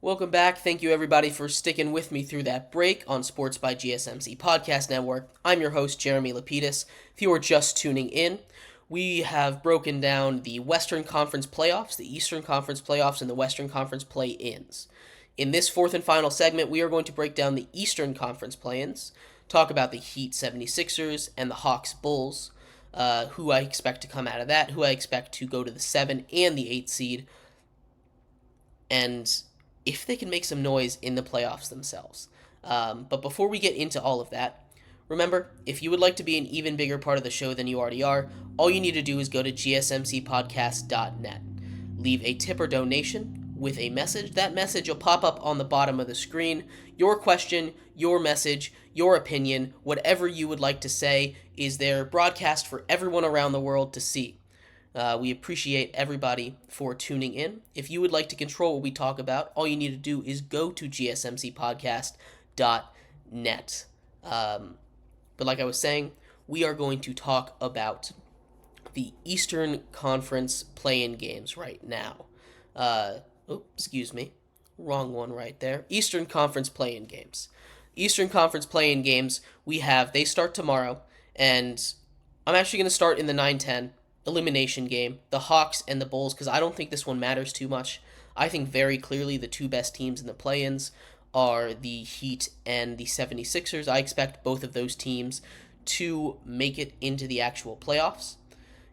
Welcome back. Thank you, everybody, for sticking with me through that break on Sports by GSMC Podcast Network. I'm your host, Jeremy Lapidus. If you are just tuning in, we have broken down the Western Conference playoffs, the Eastern Conference playoffs, and the Western Conference play-ins. In this fourth and final segment, we are going to break down the Eastern Conference play-ins, talk about the Heat 76ers and the Hawks Bulls, who I expect to come out of that, who I expect to go to the 7 and the 8 seed, and if they can make some noise in the playoffs themselves. But before we get into all of that, remember, if you would like to be an even bigger part of the show than you already are, all you need to do is go to gsmcpodcast.net. Leave a tip or donation with a message. That message will pop up on the bottom of the screen. Your question, your message, your opinion, whatever you would like to say is there broadcast for everyone around the world to see. We appreciate everybody for tuning in. If you would like to control what we talk about, all you need to do is go to gsmcpodcast.net. But like I was saying, we are going to talk about the Eastern Conference play-in games right now. Excuse me. Wrong one right there. Eastern Conference play-in games. Eastern Conference play-in games, they start tomorrow, and I'm actually going to start in the 9-10 elimination game, the Hawks and the Bulls, because I don't think this one matters too much. I think very clearly the two best teams in the play-ins are the Heat and the 76ers. I expect both of those teams to make it into the actual playoffs.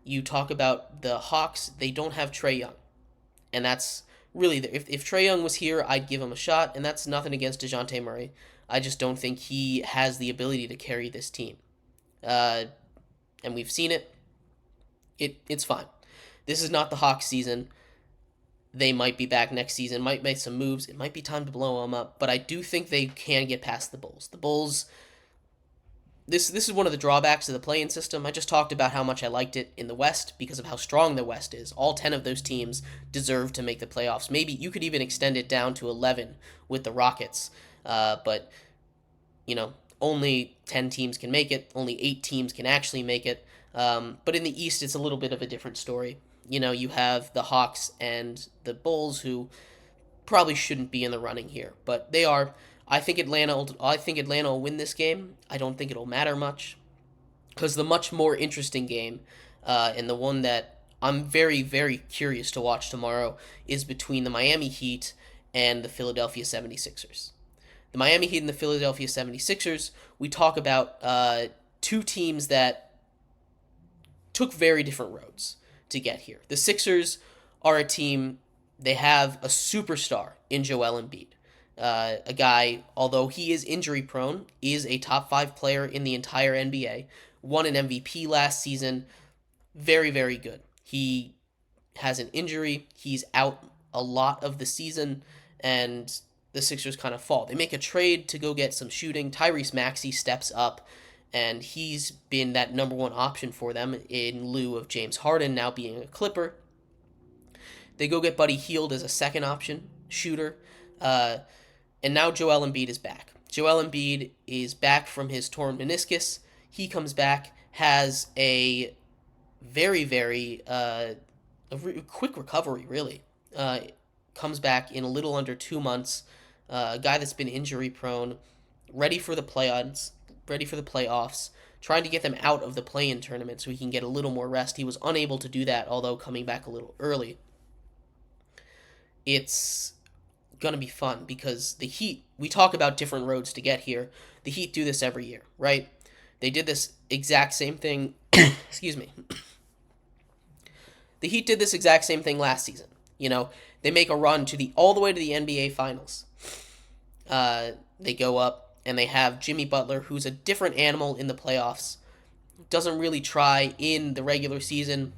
You talk about the Hawks, they don't have Trae Young. And that's really, if Trae Young was here, I'd give him a shot, and that's nothing against DeJounte Murray. I just don't think he has the ability to carry this team. And we've seen it. It's fine. This is not the Hawks season. They might be back next season, might make some moves. It might be time to blow them up, but I do think they can get past the Bulls. The Bulls, this is one of the drawbacks of the play-in system. I just talked about how much I liked it in the West because of how strong the West is. All 10 of those teams deserve to make the playoffs. Maybe you could even extend it down to 11 with the Rockets, but only 10 teams can make it. Only 8 teams can actually make it. But in the East, it's a little bit of a different story. You have the Hawks and the Bulls, who probably shouldn't be in the running here, but they are. I think Atlanta will win this game. I don't think it'll matter much, because the much more interesting game, and the one that I'm very, very curious to watch tomorrow, is between the Miami Heat and the Philadelphia 76ers. The Miami Heat and the Philadelphia 76ers, we talk about two teams that took very different roads to get here. The Sixers are a team, they have a superstar in Joel Embiid. A guy, although he is injury prone, is a top 5 player in the entire NBA. Won an MVP last season. Very, very good. He has an injury. He's out a lot of the season, and the Sixers kind of fall. They make a trade to go get some shooting. Tyrese Maxey steps up, and he's been that number one option for them in lieu of James Harden now being a Clipper. They go get Buddy Hield as a second option shooter, and now Joel Embiid is back. Joel Embiid is back from his torn meniscus. He comes back, has a very, very quick recovery, really. Comes back in a little under 2 months. A guy that's been injury prone, ready for the playoffs, trying to get them out of the play-in tournament so he can get a little more rest. He was unable to do that, although coming back a little early. It's going to be fun because the Heat, we talk about different roads to get here. The Heat do this every year, right? They did this exact same thing. Excuse me. The Heat did this exact same thing last season. They make a run all the way to the NBA Finals. They go up, and they have Jimmy Butler, who's a different animal in the playoffs. Doesn't really try in the regular season.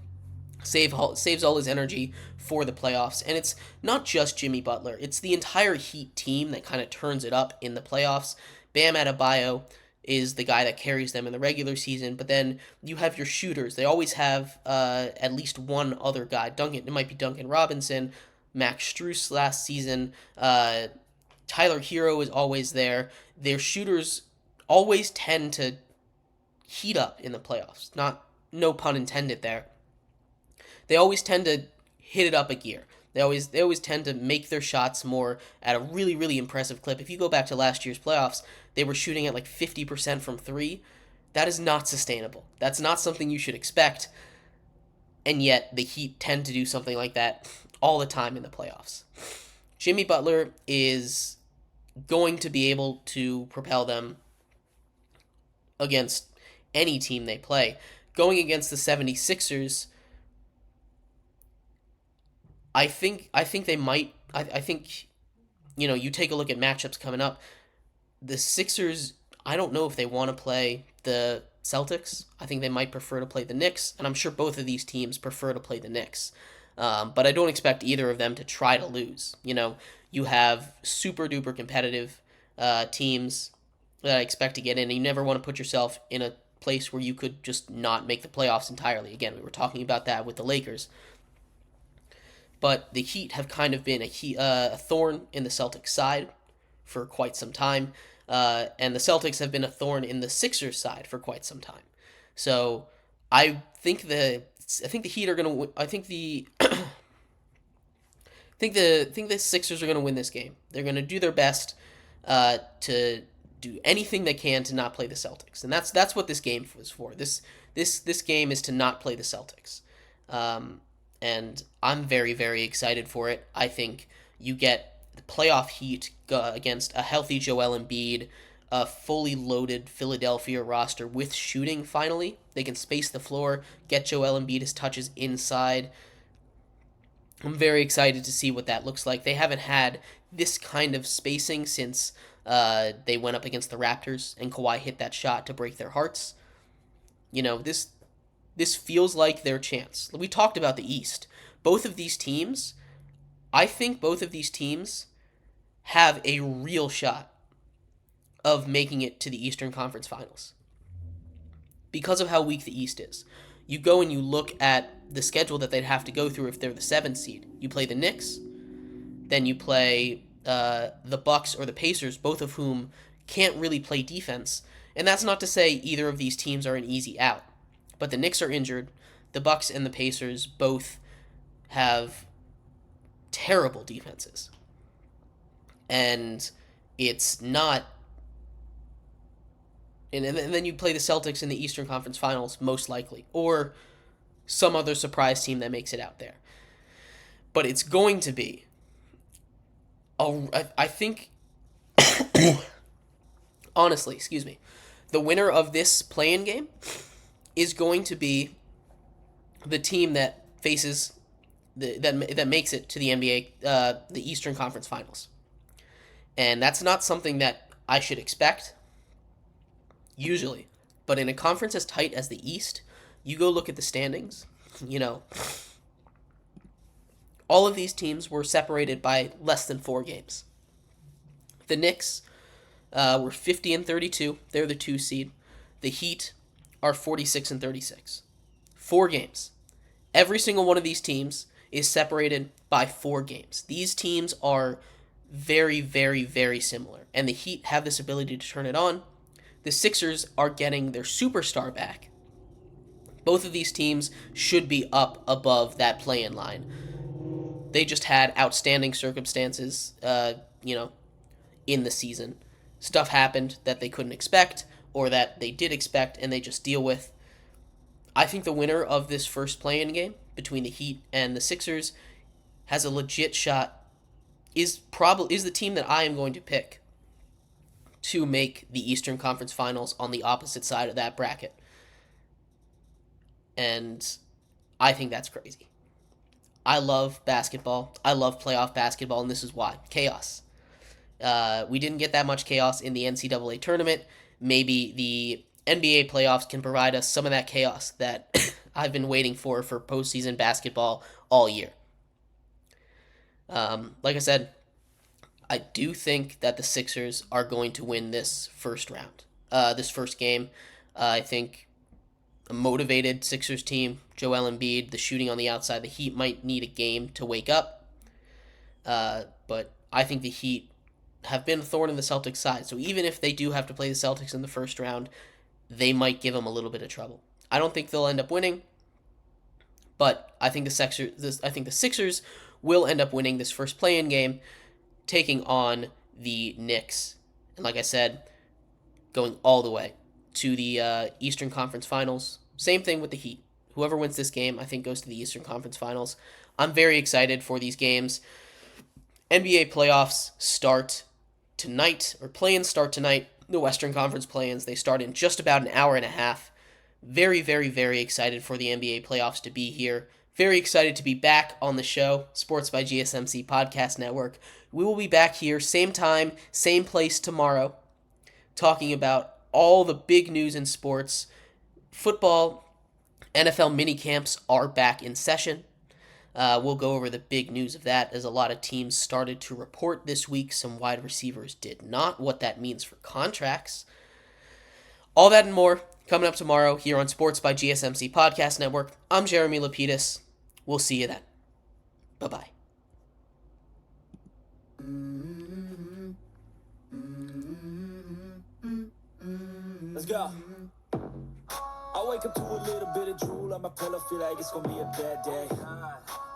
Saves all his energy for the playoffs. And it's not just Jimmy Butler. It's the entire Heat team that kind of turns it up in the playoffs. Bam Adebayo is the guy that carries them in the regular season. But then you have your shooters. They always have at least one other guy. It might be Duncan Robinson, Max Strus last season. Tyler Hero is always there. Their shooters always tend to heat up in the playoffs. No pun intended there. They always tend to hit it up a gear. They always tend to make their shots more at a really, really impressive clip. If you go back to last year's playoffs, they were shooting at like 50% from three. That is not sustainable. That's not something you should expect. And yet the Heat tend to do something like that all the time in the playoffs. Jimmy Butler is going to be able to propel them against any team they play. Going against the 76ers, I think they might. I think, you take a look at matchups coming up. The Sixers, I don't know if they want to play the Celtics. I think they might prefer to play the Knicks, and I'm sure both of these teams prefer to play the Knicks. But I don't expect either of them to try to lose. You have super duper competitive teams that I expect to get in, and you never want to put yourself in a place where you could just not make the playoffs entirely. Again, we were talking about that with the Lakers. But the Heat have kind of been a thorn in the Celtics' side for quite some time, and the Celtics have been a thorn in the Sixers' side for quite some time. So I think the Heat are gonna. I think the think the Sixers are gonna win this game. They're gonna do their best to do anything they can to not play the Celtics, and that's what this game was for. This game is to not play the Celtics. And I'm very, very excited for it. I think you get the playoff Heat against a healthy Joel Embiid, a fully loaded Philadelphia roster with shooting finally. They can space the floor, get Joel Embiid his touches inside. I'm very excited to see what that looks like. They haven't had this kind of spacing since they went up against the Raptors and Kawhi hit that shot to break their hearts. This feels like their chance. We talked about the East. I think both of these teams have a real shot of making it to the Eastern Conference Finals because of how weak the East is. You go and you look at the schedule that they'd have to go through if they're the 7th seed. You play the Knicks, then you play the Bucks or the Pacers, both of whom can't really play defense. And that's not to say either of these teams are an easy out. But the Knicks are injured. The Bucks and the Pacers both have terrible defenses. And it's not... And then you play the Celtics in the Eastern Conference Finals, most likely. Or some other surprise team that makes it out there. But it's going to be... I think... honestly, excuse me. The winner of this play-in game is going to be the team that faces that makes it to the NBA, the Eastern Conference Finals, and that's not something that I should expect usually. But in a conference as tight as the East, you go look at the standings. All of these teams were separated by less than 4 games. The Knicks were 50-32. They're the 2 seed. The Heat are 46-36. 4 games. Every single one of these teams is separated by 4 games. These teams are very, very, very similar, and the Heat have this ability to turn it on. The Sixers are getting their superstar back. Both of these teams should be up above that play-in line. They just had outstanding circumstances, in the season. Stuff happened that they couldn't expect, or that they did expect and they just deal with. I think the winner of this first play-in game between the Heat and the Sixers has a legit shot, is the team that I am going to pick to make the Eastern Conference Finals on the opposite side of that bracket. And I think that's crazy. I love basketball. I love playoff basketball, and this is why. Chaos. We didn't get that much chaos in the NCAA tournament. Maybe the NBA playoffs can provide us some of that chaos that I've been waiting for postseason basketball all year. Like I said, I do think that the Sixers are going to win this first round, this first game. I think a motivated Sixers team, Joel Embiid, the shooting on the outside, the Heat might need a game to wake up. But I think the Heat have been a thorn in the Celtics' side. So even if they do have to play the Celtics in the first round, they might give them a little bit of trouble. I don't think they'll end up winning, but I think the Sixers will end up winning this first play-in game, taking on the Knicks. And like I said, going all the way to the Eastern Conference Finals. Same thing with the Heat. Whoever wins this game, I think, goes to the Eastern Conference Finals. I'm very excited for these games. NBA playoffs start tonight, or play-ins start tonight. The Western Conference play-ins, they start in just about an hour and a half. Very, very, very excited for the NBA playoffs to be here. Very excited to be back on the show, Sports by GSMC Podcast Network. We will be back here, same time, same place tomorrow, talking about all the big news in sports. Football, NFL mini camps are back in session. We'll go over the big news of that, as a lot of teams started to report this week. Some wide receivers did not. What that means for contracts. All that and more coming up tomorrow here on Sports by GSMC Podcast Network. I'm Jeremy Lapidus. We'll see you then. Bye-bye. Let's go. I wake up to a little bit of drool on my pillow, feel like it's gonna be a bad day.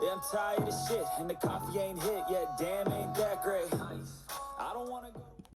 Yeah, I'm tired of shit, and the coffee ain't hit yet. Damn, ain't that great. I don't wanna go.